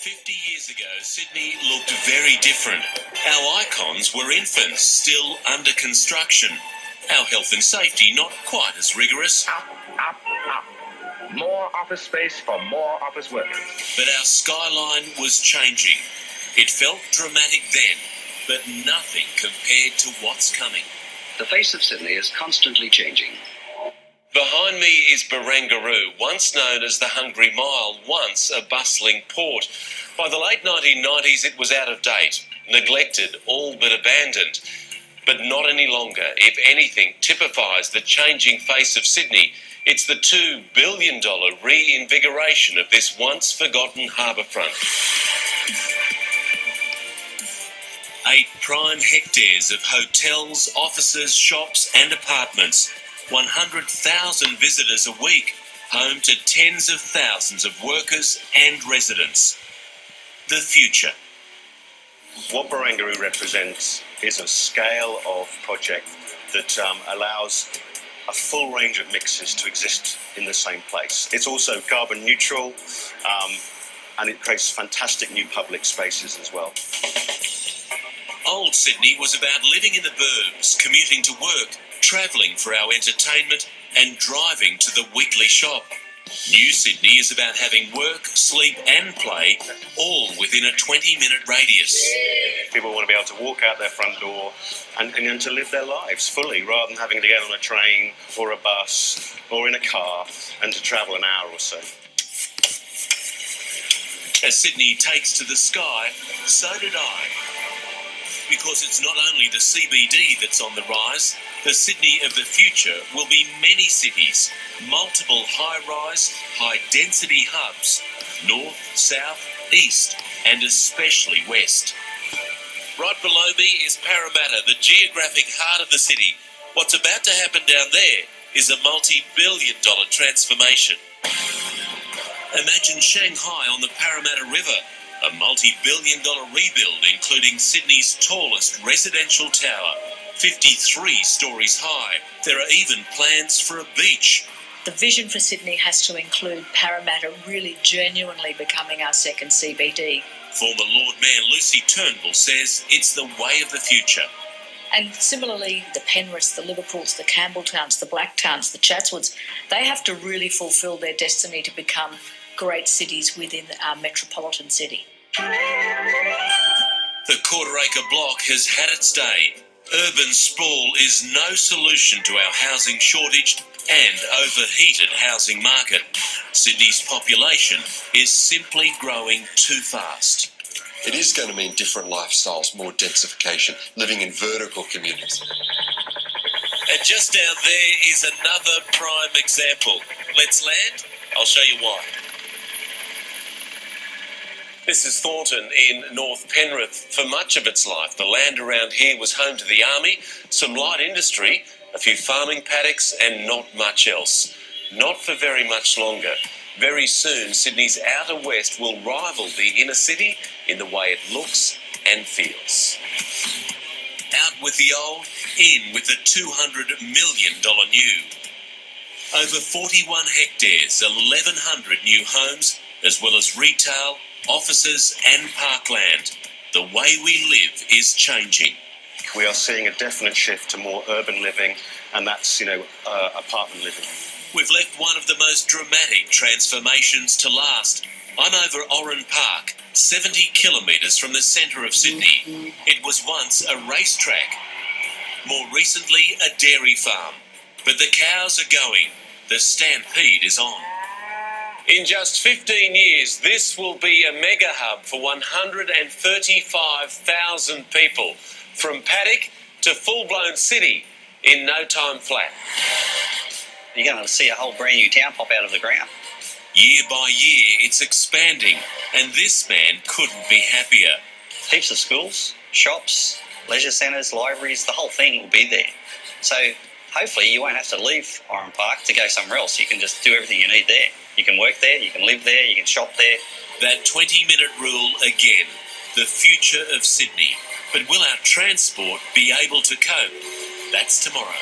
50 years ago, Sydney looked very different. Our icons were infants, still under construction. Our health and safety not quite as rigorous. Up. More office space for more office workers. But our skyline was changing. It felt dramatic then, but nothing compared to what's coming. The face of Sydney is constantly changing. Behind me is Barangaroo, once known as the Hungry Mile, once a bustling port. By the late 1990s, it was out of date, neglected, all but abandoned. But not any longer. If anything typifies the changing face of Sydney, it's the $2 billion reinvigoration of this once-forgotten harbourfront. 8 prime hectares of hotels, offices, shops and apartments. 100,000 visitors a week, home to tens of thousands of workers and residents. The future. What Barangaroo represents is a scale of project that allows a full range of mixes to exist in the same place. It's also carbon neutral, and it creates fantastic new public spaces as well. Old Sydney was about living in the burbs, commuting to work, travelling for our entertainment and driving to the weekly shop. New Sydney is about having work, sleep and play all within a 20-minute radius. People want to be able to walk out their front door and to live their lives fully rather than having to get on a train or a bus or in a car and to travel an hour or so. As Sydney takes to the sky, so did I. Because it's not only the CBD that's on the rise, the Sydney of the future will be many cities, multiple high-rise, high-density hubs, north, south, east, and especially west. Right below me is Parramatta, the geographic heart of the city. What's about to happen down there is a multi-billion-dollar transformation. Imagine Shanghai on the Parramatta River, a multi-billion-dollar rebuild including Sydney's tallest residential tower, 53 stories high. There are even plans for a beach. The vision for Sydney has to include Parramatta really genuinely becoming our second CBD. Former Lord Mayor Lucy Turnbull says it's the way of the future. And similarly, the Penriths, the Liverpools, the Campbelltowns, the Blacktowns, the Chatswoods, they have to really fulfil their destiny to become great cities within our metropolitan city. The quarter-acre block has had its day. Urban sprawl is no solution to our housing shortage and overheated housing market. Sydney's population is simply growing too fast. It is going to mean different lifestyles, more densification, living in vertical communities. And just down there is another prime example. Let's land. I'll show you why. This is Thornton in North Penrith. For much of its life, the land around here was home to the army, some light industry, a few farming paddocks and not much else. Not for very much longer. Very soon, Sydney's outer west will rival the inner city in the way it looks and feels. Out with the old, in with the $200 million new. Over 41 hectares, 1,100 new homes, as well as retail, offices and parkland. The way we live is changing. We are seeing a definite shift to more urban living, and that's, apartment living. We've left one of the most dramatic transformations to last. I'm over Oran Park, 70 kilometres from the centre of Sydney. It was once a racetrack. More recently, a dairy farm. But the cows are going. The stampede is on. In just 15 years, this will be a mega hub for 135,000 people, from paddock to full-blown city in no time flat. You're going to see a whole brand new town pop out of the ground. Year by year, it's expanding, and this man couldn't be happier. Heaps of schools, shops, leisure centres, libraries, the whole thing will be there. So hopefully you won't have to leave Oran Park to go somewhere else. You can just do everything you need there. You can work there, you can live there, you can shop there. That 20-minute rule again, the future of Sydney. But will our transport be able to cope? That's tomorrow.